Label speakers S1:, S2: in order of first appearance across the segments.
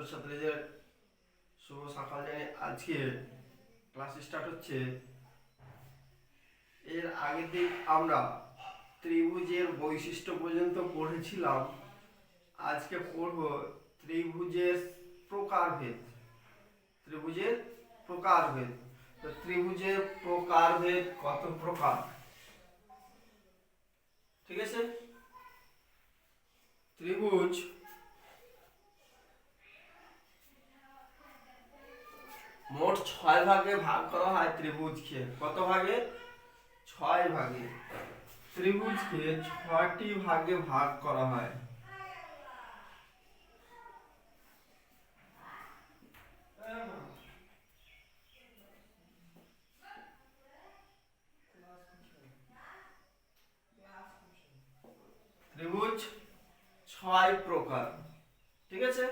S1: ছাত্রছাত্রীদের শুভ সকাল জানিয়ে আজকে ক্লাস স্টার্ট হচ্ছে। এর আগের দিন আমরা ত্রিভুজের বৈশিষ্ট্য পর্যন্ত পড়েছিলাম। আজকে পড়ব ত্রিভুজের প্রকারভেদ। ত্রিভুজের প্রকারভেদ। তো ত্রিভুজের প্রকারভেদ কত প্রকার, ঠিক আছে। ত্রিভুজ মোট 6 ভাগে ভাগ করা হয় ত্রিভুজকে। কত ভাগে? 6 ভাগে। ত্রিভুজকে 6টি ভাগে ভাগ করা হয়। ত্রিভুজ 6 প্রকার, ঠিক আছে।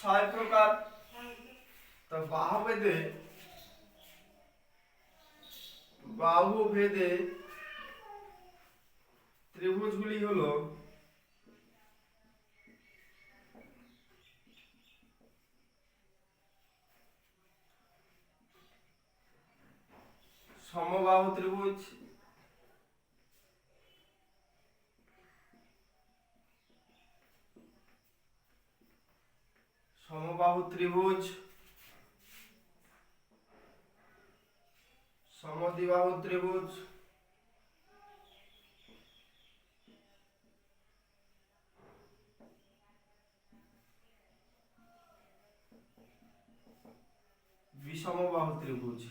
S1: 6 প্রকার। তো বাহুভেদে ত্রিভুজগুলি হলো সমবাহু ত্রিভুজ, সমবাহু ত্রিভুজ, সমদ্বিবাহু ত্রিভুজ, বিষমবাহু ত্রিভুজ।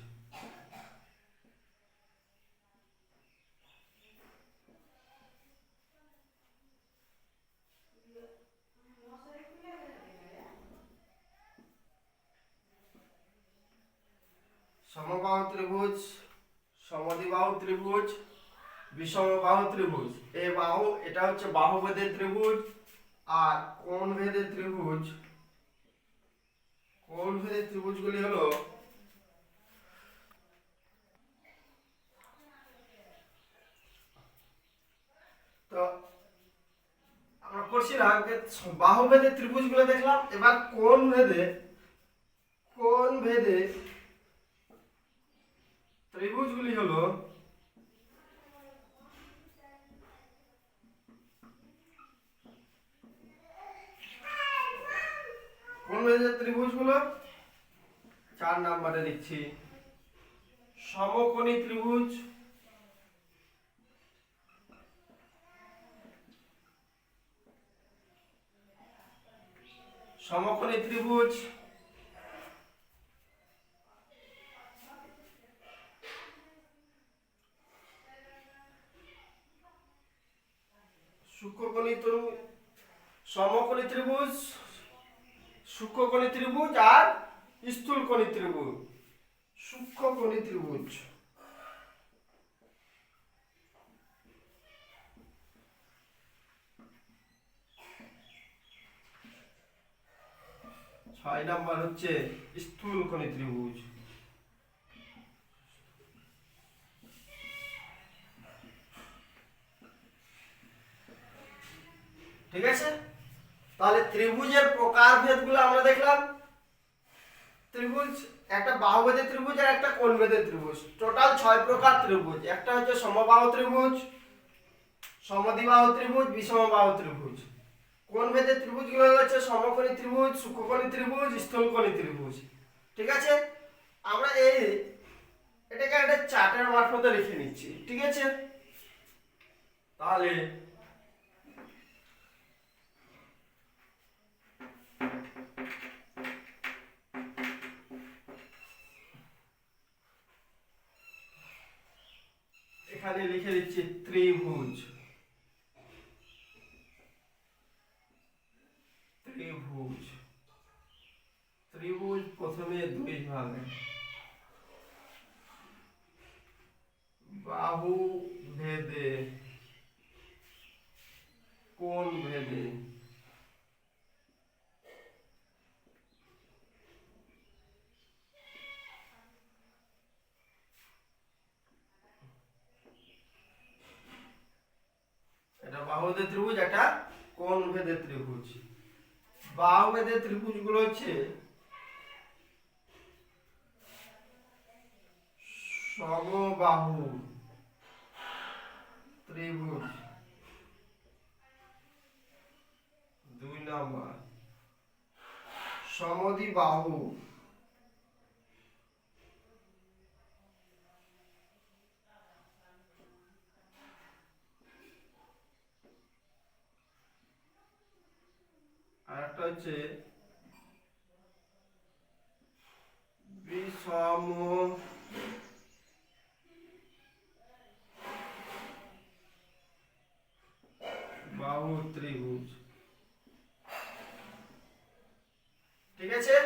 S1: সমবাহু ত্রিভুজ, সমদ্বিবাহু ত্রিভুজ, বিষমবাহু ত্রিভুজ। এই বাহু, এটা হচ্ছে বাহুভেদের ত্রিভুজ। আর কোণভেদের ত্রিভুজ, কোণভেদের ত্রিভুজগুলি হলো তো আমরা করছিলাম যে বাহুভেদের ত্রিভুজগুলো দেখলাম। এবার কোণভেদে ত্রিভুজগুলি হলো কোণভেদের ত্রিভুজগুলো 4 নম্বরে লিখছি। সমকোণী ত্রিভুজ, সমকোণী ত্রিভুজ, সূক্ষ্মকোণী ত্রিভুজ, সমকোণী ত্রিভুজ, সূক্ষ্মকোণী ত্রিভুজ আর স্থূলকোণী ত্রিভুজ। সূক্ষ্মকোণী ত্রিভুজ, ছয় নাম্বার হচ্ছে স্থূলকোণী ত্রিভুজ। ঠিক আছে। তাহলে ত্রিভুজের প্রকারভেদগুলো আমরা দেখলাম। ত্রিভুজ, একটা বাহুভেদের ত্রিভুজ আর একটা কোণভেদের ত্রিভুজ, টোটাল 6 প্রকার ত্রিভুজ। একটা হচ্ছে সমবাহু ত্রিভুজ, সমদ্বিবাহু ত্রিভুজ, বিষমবাহু ত্রিভুজ। কোণভেদের ত্রিভুজগুলো হচ্ছে সমকোণী ত্রিভুজ, সূক্ষ্মকোণী ত্রিভুজ, স্থূলকোণী ত্রিভুজ। ঠিক আছে। আমরা এটাকে একটা চার্টের মারফতে লিখে নিচ্ছি, ঠিক আছে। তাহলে এখানে লিখে দিচ্ছি ত্রিভুজ। ত্রিভুজ ত্রিভুজ প্রথমে 2 ভাগে, বাহু ভেদে, কোণ ভেদে। এটা বাহুভেদের ত্রিভুজ, একটা কোণ ভেদের ত্রিভুজ। বাহুবেদের ত্রিভুজগুলো হচ্ছে সমবাহু ত্রিভুজ, 2 নম্বর সমদ্বিবাহু, আর একটা হচ্ছে বিষম বাহু ত্রিভুজ। ঠিক আছে,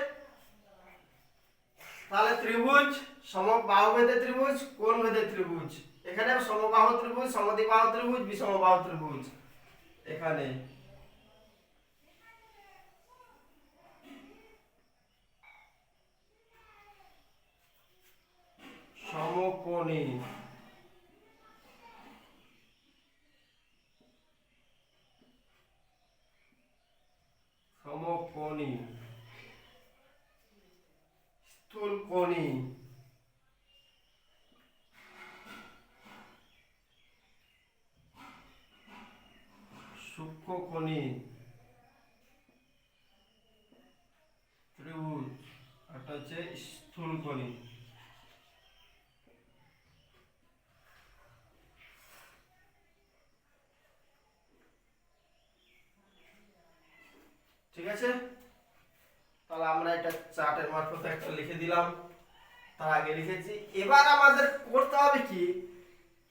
S1: তাহলে ত্রিভুজ সমবাহুভেদের ত্রিভুজ, কোণ ভেদের ত্রিভুজ, এখানে সমবাহু ত্রিভুজ, সমদ্বিবাহু ত্রিভুজ, বিষমবাহু ত্রিভুজ, এখানে সমকোণী, সমকোণী, স্থূলকোণী, সূক্ষ্মকোণী ত্রিভুজ, আর হচ্ছে স্থূলকোণী। ঠিক আছে, তাহলে আমরা এটা চার্টের মারফত একটা লিখে দিলাম, তার আগে লিখেছি। এবার আমাদের করতে হবে কি,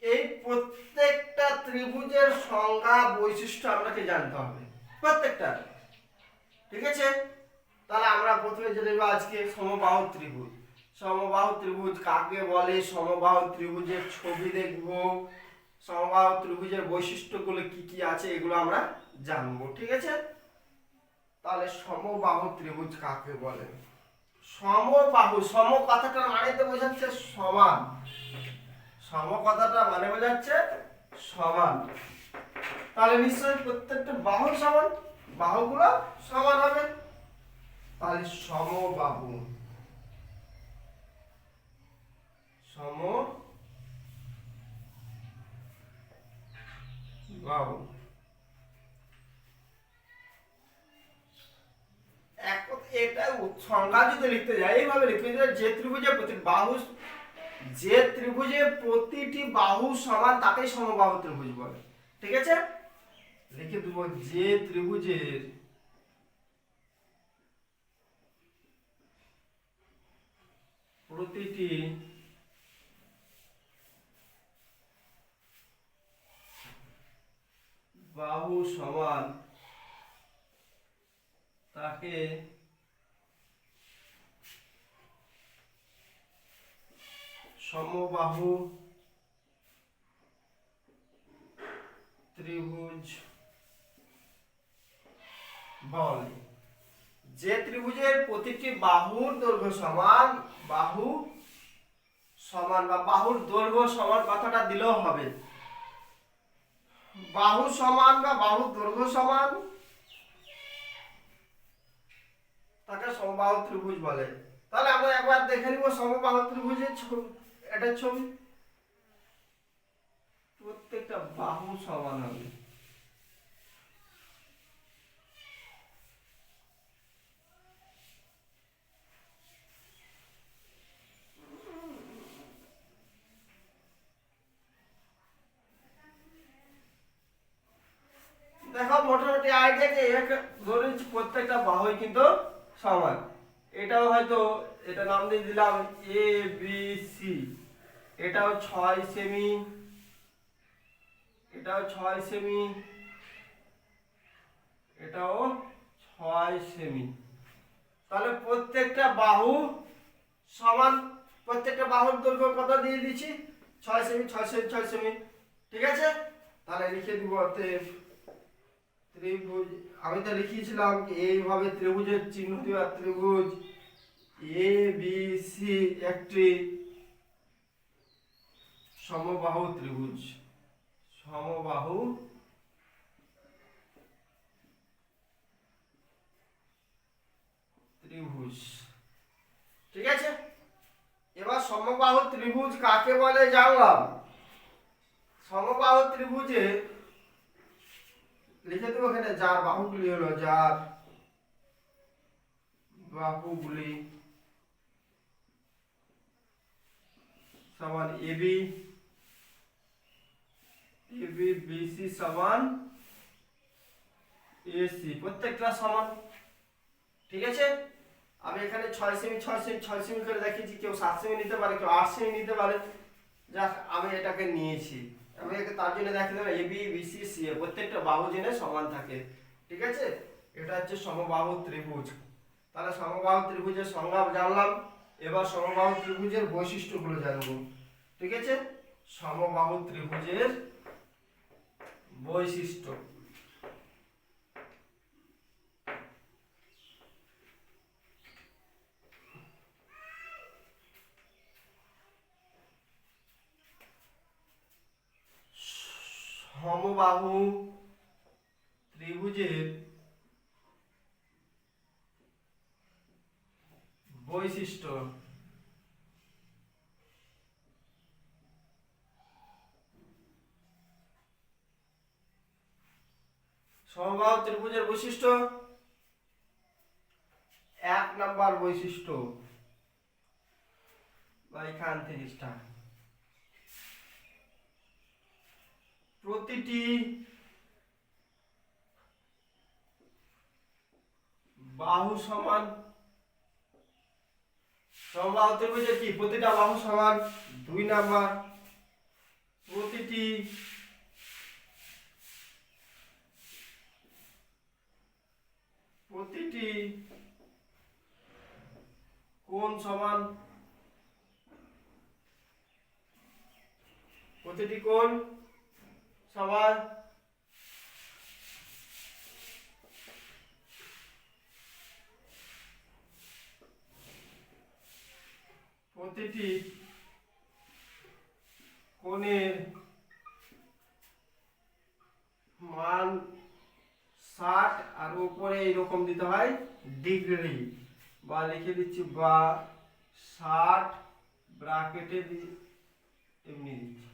S1: এই প্রত্যেকটা ত্রিভুজের সংজ্ঞা বৈশিষ্ট্য আমাকে জানতে হবে প্রত্যেকটা। ঠিক আছে, তাহলে আমরা প্রথমে জেনে নেব আজকে সমবাহু ত্রিভুজ। সমবাহু ত্রিভুজ কাকে বলে, সমবাহু ত্রিভুজের ছবি দেখব, সমবাহু ত্রিভুজের বৈশিষ্ট্যগুলো কি কি আছে এগুলো আমরা জানবো। ঠিক আছে, তাহলে সমবাহু ত্রিভুজ কাকে বলে? সমবাহু, সম কথাটা মানে তো বোঝাচ্ছে সমান, সম কথাটা মানে বোঝাচ্ছে সমান, তাহলে নিশ্চয়ই প্রত্যেকটা বাহু সমান, বাহুগুলো সমান হবে, তাহলে সমবাহু, সমবাহু। এটা সংজ্ঞা যদি লিখতে যাই এইভাবে লিখতে যাই, যে ত্রিভুজের প্রতি বাহু, যে ত্রিভুজে প্রতিটি বাহু সমান তাকে সমবাহু ত্রিভুজ বলে। ঠিক আছে, লিখে দেব, যে ত্রিভুজের প্রতিটি বাহু সমান তাকে সমবাহু ত্রিভুজ বলে। যে ত্রিভুজের প্রতিটি বাহুর দৈর্ঘ্য সমান, বাহু সমান বা বাহুর দৈর্ঘ্য সমান কথাটা দিলেও হবে, বাহু সমান বা বাহুর দৈর্ঘ্য সমান তাকে সমবাহু ত্রিভুজ বলে। তাহলে আমরা একবার দেখে নিব সমবাহু ত্রিভুজের ছবি, এটা ছবি, প্রত্যেকটা বাহু সমান হবে। দেখো মোটামুটি আইডিয়া যে ধরে প্রত্যেকটা বাহুই কিন্তু সমান। এটাও হয়তো, এটা নাম দিয়ে দিলাম এ বি সি, এটাও 6 সেমি, এটাও 6 সেমি, এটাও 6 সেমি, তাহলে প্রত্যেকটা বাহু সমান, প্রত্যেকটা বাহুর দৈর্ঘ্য কত দিয়ে দিচ্ছি, 6 সেমি 6 সেমি 6 সেমি। ঠিক আছে, তাহলে লিখে দিব অতএব ত্রিভুজ, আমি তো লিখিয়েছিলাম এইভাবে ত্রিভুজের চিহ্ন দেওয়া, ত্রিভুজ এ বি সি একটি সমবাহু ত্রিভুজ, সমবাহু ত্রিভুজ। ঠিক আছে, এবার সমবাহু ত্রিভুজ কাকে বলে জানলাম। সমবাহু ত্রিভুজে লিখে দেবো এখানে, যার বাহুগুলি হলো, যার বাহুগুলি সমান এবি, এবি বিসি সমান এসি, প্রত্যেকটা সমান। ঠিক আছে, আমি এখানে 6 সেমি 6 সেমি 6 সেমি করে দেখিয়েছি, কেউ 7 সেমি নিতে পারে, কেউ 8 সেমি নিতে পারে। যাক, আমি এটাকে নিয়েছি। আমি তার জন্য দেখিয়ে দেবো এবি বিসি সি প্রত্যেকটা বাহু জেনে সমান থাকে। ঠিক আছে, এটা হচ্ছে সমবাহু ত্রিভুজ। তাহলে সমবাহু ত্রিভুজের সংজ্ঞা জানলাম, এবার সমবাহু ত্রিভুজের বৈশিষ্ট্যগুলো জানবো। ঠিক আছে, সমবাহু ত্রিভুজের বৈশিষ্ট্য। সমবাহু ত্রিভুজের বৈশিষ্ট্য। সমবাহু ত্রিভুজের বৈশিষ্ট্য, 1 নাম্বার বৈশিষ্ট্য বা এখান থেকে স্টার্ট, প্রতিটি বাহু সমান। সমবাহু ত্রিভুজের কি প্রতিটা বাহু সমান। 2 নাম্বার, প্রতিটি কোণ সমান। প্রতিটি কোণ সমান। প্রতিটি কোণের মান 60, আর উপরে এরকম দিতে হয় ডিগ্রি, বা লিখে দিচ্ছি বা 60 ব্র্যাকেটে এমনি দিচ্ছি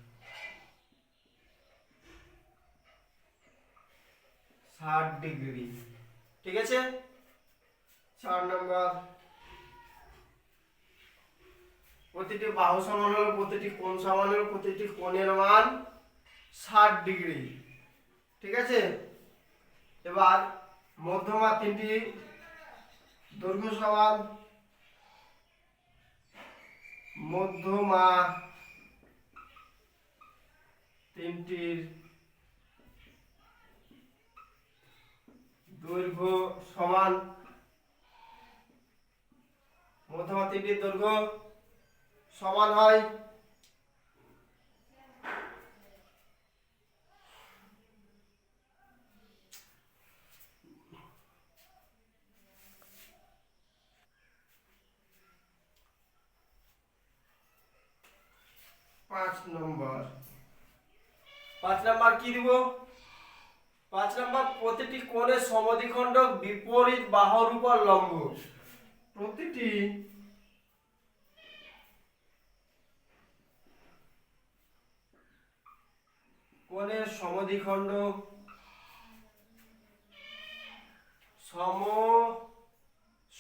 S1: 60 ডিগ্রি। ঠিক আছে, 4 নাম্বার, প্রতিটি বাহু সমান হলো, প্রতিটি কোণ সমান হলো, প্রতিটি কোণের মান 60 ডিগ্রি। ঠিক আছে, এবার মধ্যমা তিনটি দৈর্ঘ্য সমান। মধ্যমা তিনটির দৈর্ঘ্য সমান। মধ্যমা তিনটির দৈর্ঘ্য সমান হয়। পাঁচ নাম্বার কি দিব? 5 নাম্বার, প্রতিটি কোণের সমদ্বিখণ্ডক বিপরীত বাহুর উপর লম্ব। প্রতিটি কোণের সমদ্বিখণ্ডক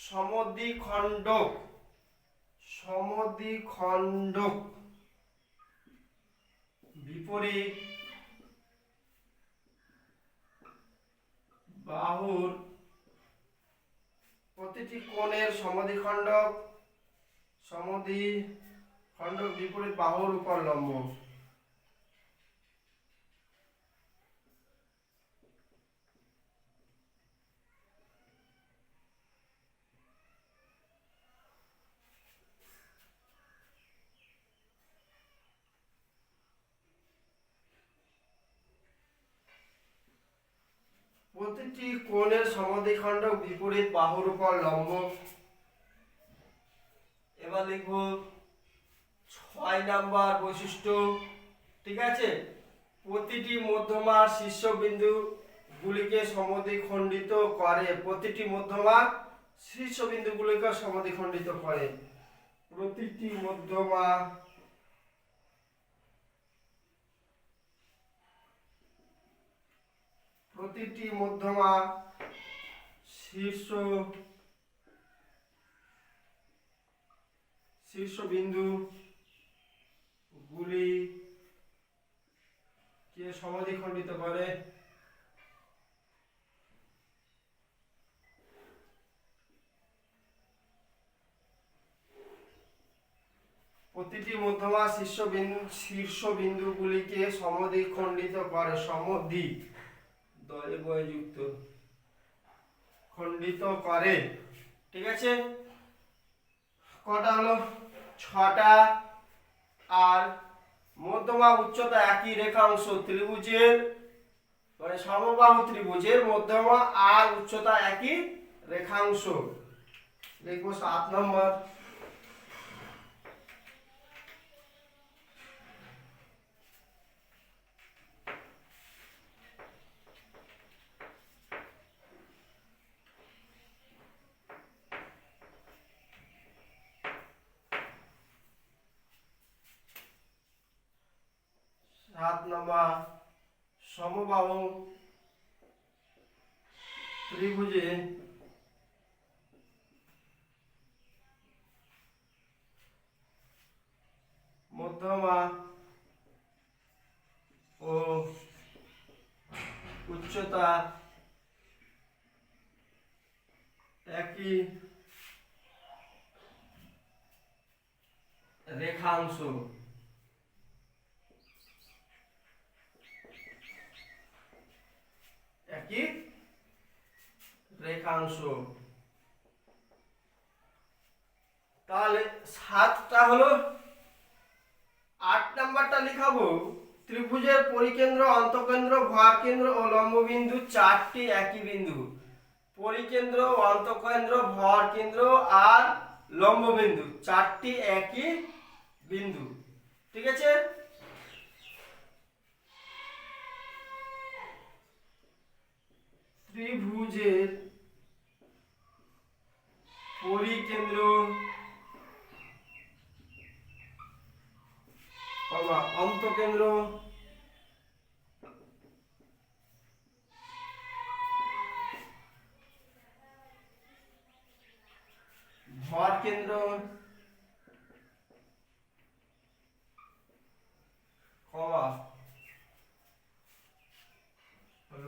S1: সমদ্বিখণ্ডক বিপরীত বাহুর, প্রতিটি কোণের সমদ্বিখণ্ডক বিপরীত বাহুর উপর লম্ব। প্রতিটি কোণের সমদ্বিখণ্ডক বিপরীত বাহুর উপর লম্ব। এবার লিখব 6 নাম্বার বৈশিষ্ট্য। ঠিক আছে, প্রতিটি মধ্যমার শীর্ষবিন্দু গুলিকে সমদ্বিখণ্ডিত করে। প্রতিটি মধ্যমার শীর্ষবিন্দুগুলিকে সমদ্বিখণ্ডিত করে। প্রতিটি মধ্যমা শীর্ষবিন্দু গুলিকে সমদ্বিখণ্ডিত করে। প্রতিটি মধ্যমা শীর্ষবিন্দুগুলিকে সমদ্বিখণ্ডিত করে। সমদ্বি দলে বয়যুক্ত খণ্ডিত করে। ঠিক আছে, কটা হলো? 6টা। আর মধ্যমা উচ্চতা একই রেখাংশ ত্রিভুজের, মানে সমবাহু ত্রিভুজের মধ্যমা আর উচ্চতা একই রেখাংশ। লিখবো 7 নম্বর। সমবাহু ত্রিভুজে মধ্যমা ও উচ্চতা একই রেখাংশ। একই রেখাংশ। তাহলে 7টা হলো। 8 নাম্বারটা লিখাবো, ত্রিভুজের পরিকেন্দ্র, অন্তঃকেন্দ্র, ভরকেন্দ্র ও লম্ববিন্দু 4টি একই বিন্দু। পরিকেন্দ্র, অন্তঃকেন্দ্র, ভরকেন্দ্র আর লম্ববিন্দু 4টি একই বিন্দু। ঠিক আছে, ত্রিভুজের পরিকেন্দ্র, অন্তঃকেন্দ্র, ভরকেন্দ্র,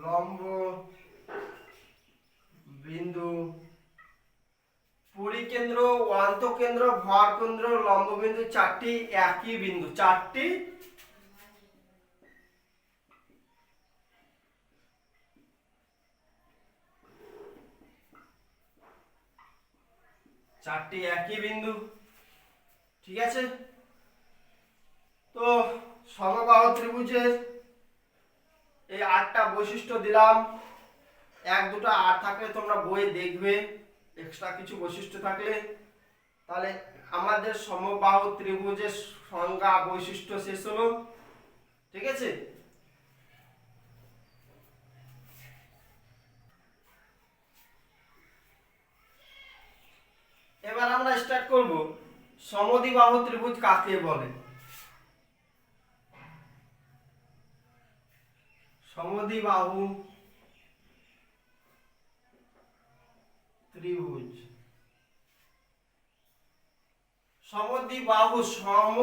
S1: লম্ব বিন্দু, পরিকেন্দ্র, অন্তঃকেন্দ্র, ভরকেন্দ্র, লম্ববিন্দু 4টি একই বিন্দু। 4টি একই বিন্দু। ঠিক আছে, তো সমবাহু ত্রিভুজের এই 8টা বৈশিষ্ট্য দিলাম। 1-2টা আর থাকলে তোমরা বইয়ে দেখবে, এক্সট্রা কিছু বৈশিষ্ট্য থাকলে। তাহলে আমাদের সমবাহু ত্রিভুজের সংজ্ঞা, বৈশিষ্ট্য শেষ হলো। ঠিক আছে, এবার আমরা স্টার্ট করব সমদ্বিবাহু ত্রিভুজ কাকে বলে। সমদ্বিবাহু ত্রিভুজ, সমদ্বিবাহু, সম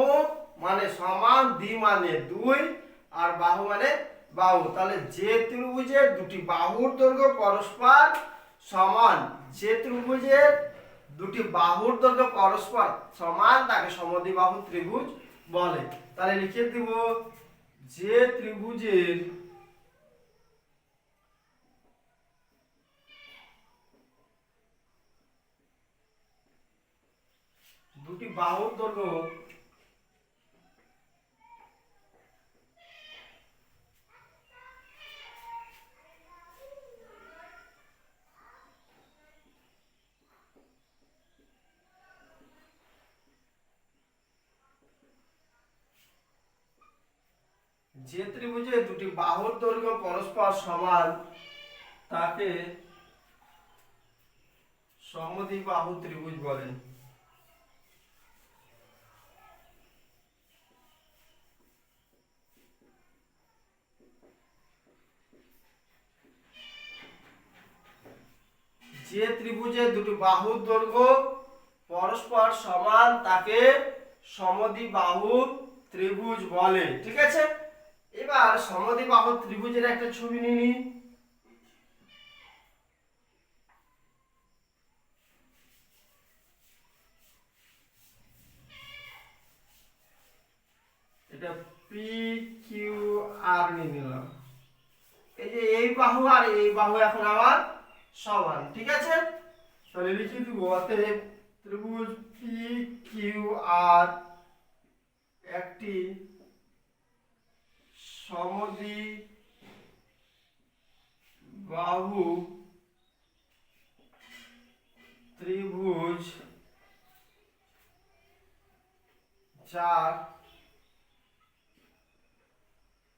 S1: মানে সমান, দ্বি মানে 2 আর বাহু মানে বাহু। তাহলে যে ত্রিভুজের দুটি বাহুর দৈর্ঘ্য পরস্পর সমান, যে ত্রিভুজের দুটি বাহুর দৈর্ঘ্য পরস্পর সমান তাকে সমদ্বিবাহু ত্রিভুজ বলে। তাহলে লিখে দিব, যে ত্রিভুজের দুটি বাহুর দৈর্ঘ্য যে ত্রিভুজে দুটি বাহুর দৈর্ঘ্য পরস্পর সমান তাকে সমদ্বিবাহু ত্রিভুজ বলে। যে ত্রিভুজের দুটি বাহুর দৈর্ঘ্য পরস্পর সমান তাকে সমদ্বিবাহু ত্রিভুজ বলে। ঠিক আছে, এবার সমদ্বিবাহু ত্রিভুজের একটা ছবি নিই। এটা পি কিউ আর নিয়ে নিলাম। এই যে এই বাহু আর এই বাহু এখন আমার সমান। ঠিক আছে, তাহলে লিখে দিব অতএব ত্রিভুজ পি কিউ আর একটি সমদ্বিবাহু ত্রিভুজ যার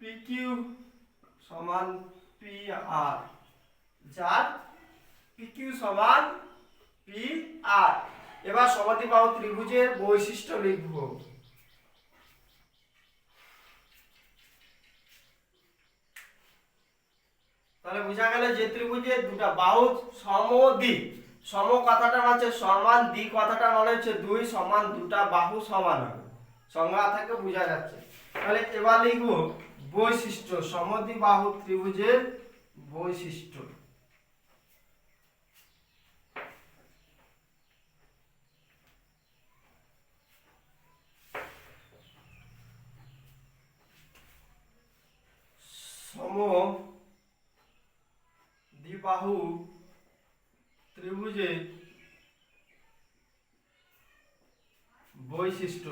S1: পি কিউ সমান পি আর, যার পি কিউ সমান পি আর। এবার সমদ্বিবাহু ত্রিভুজের বৈশিষ্ট্য লিখব। তাহলে বোঝা গেল যে ত্রিভুজের দুটো বাহু সমদ্বি, সম কথাটা হচ্ছে সমান, দ্বি কথাটা মানে হচ্ছে দুই, সমান দুটো বাহু সমান হবে, সংজ্ঞা থেকে বোঝা যাচ্ছে। তাহলে এবার লিখব বৈশিষ্ট্য, সমদ্বিবাহু ত্রিভুজের বৈশিষ্ট্য। সমদ্বিবাহু ত্রিভুজের বৈশিষ্ট্য।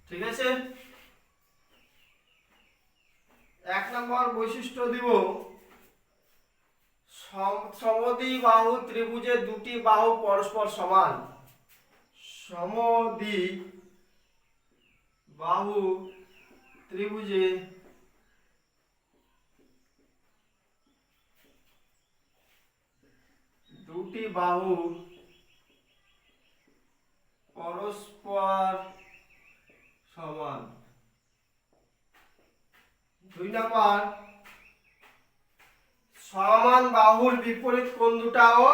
S1: ঠিক আছে, এক নম্বর বৈশিষ্ট্য দিব সমদ্বিবাহু ত্রিভুজের দুটি বাহু পরস্পর সমান। সমদ্বিবাহু ত্রিভুজে দুটি বাহু পরস্পর সমান। দুই নম্বর, সমান বাহুর বিপরীত কোণ দুটাও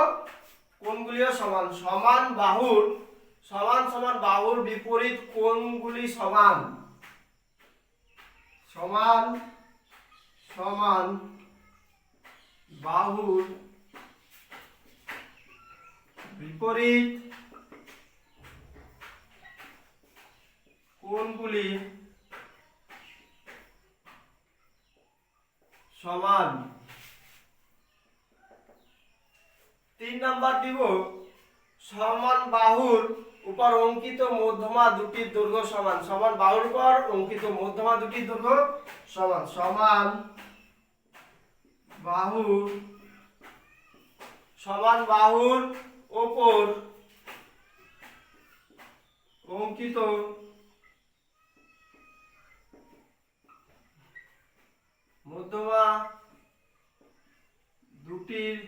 S1: কোণগুলিও সমান। সমান বাহুর সমান বাহুর বিপরীত কোণগুলি সমান। সমান বাহুর বিপরীত কোণগুলি সমান। 3 নাম্বার দিব সমান বাহুর উপর অঙ্কিত মধ্যমা দুটির দৈর্ঘ্য সমান। সমান বাহুর উপর অঙ্কিত মধ্যমা দুটির দৈর্ঘ্য সমান। সমান বাহুর উপর অঙ্কিত মধ্যমা দুটির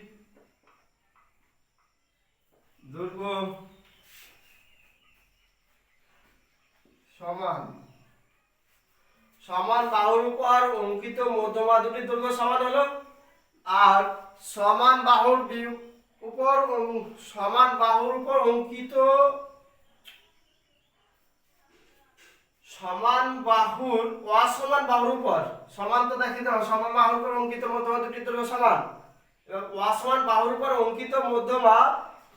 S1: দৈর্ঘ্য সমান। সমান বাহুর উপর অঙ্কিত মধ্যমা দুটির দৈর্ঘ্য সমান হলো, আর সমান বাহুর উপর অঙ্কিত সমান বাহুর অসমান বাহুর উপর, সমান তো দেখি দাও, সমান বাহুর উপর অঙ্কিত মধ্যমা দুটির দৈর্ঘ্য সমান। এবার অসমান বাহুর উপর অঙ্কিত মধ্যমা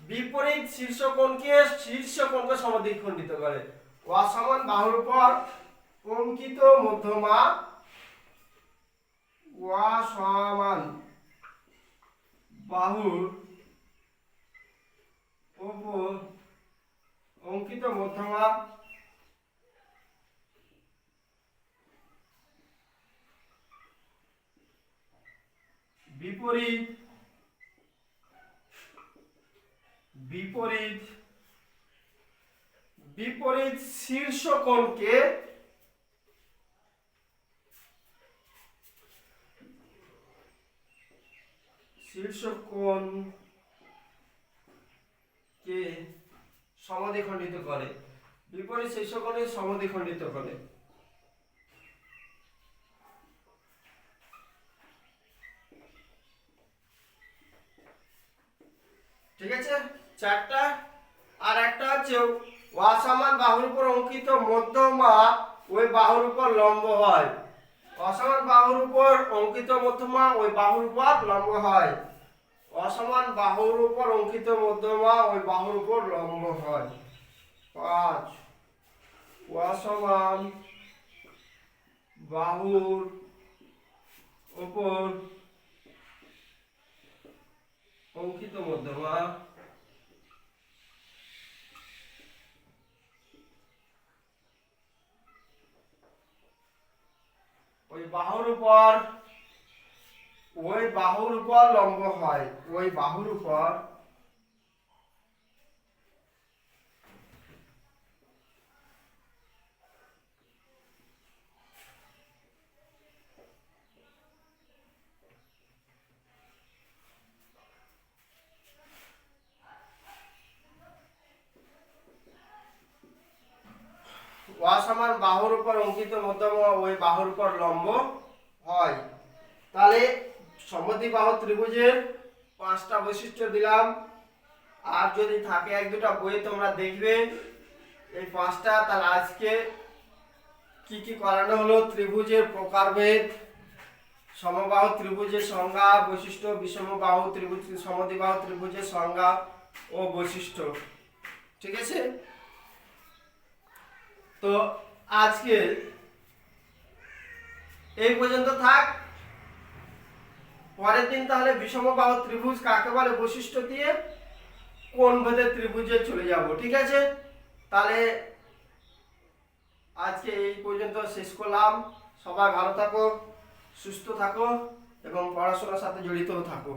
S1: বিপরীত শীর্ষকোণকে সমদ্বিখণ্ডিত করে। অসমান বাহুর উপর অঙ্কিত মধ্যমা অসমান বাহুর উপর অঙ্কিত মধ্যমা বিপরীত শীর্ষকোণকে শীর্ষকোণ কে সমদ্বিখণ্ডিত করে, বিপরীত শীর্ষকোণে সমদ্বিখণ্ডিত করে। ঠিক আছে, চারটা। আর একটা হচ্ছে অসমান বাহুর উপর অঙ্কিত মধ্যমা ওই বাহুর উপর লম্ব হয়। অসমান বাহুর উপর অঙ্কিত মধ্যমা ওই বাহুর উপর লম্ব হয়। অসমান বাহুর উপর অঙ্কিত মধ্যমা ওই বাহুর উপর লম্ব হয়। 5 অসমান বাহুর উপর অঙ্কিত মধ্যমা ওই বাহুর উপর লম্ব হয়। ওই বাহুর উপর অসমান বাহুর উপর অঙ্কিত মধ্যমা ওই বাহুর উপর লম্ব হয়। তাহলে সমদ্বিবাহু ত্রিভুজের 5টা বৈশিষ্ট্য দিলাম। আর যদি থাকে 1-2টা বই তোমরা দেখবে এই 5টা। তাহলে আজকে কি কি করানো হলো, ত্রিভুজের প্রকারভেদ, সমবাহু ত্রিভুজের সংজ্ঞা বৈশিষ্ট্য, বিষমবাহু ত্রিভুজ সমদ্বিবাহু ত্রিভুজের সংজ্ঞা ও বৈশিষ্ট্য। ঠিক আছে, তো আজকে এই পর্যন্ত থাক। পরের দিন তাহলে বিষমবাহু ত্রিভুজ কাকে বলে বৈশিষ্ট্য দিয়ে কোণভেদে ত্রিভুজে চলে যাব। ঠিক আছে, তাহলে আজকে এই পর্যন্ত শেষ করলাম। সবাই ভালো থাকো, সুস্থ থাকো এবং পড়াশোনার সাথে জড়িত থাকো।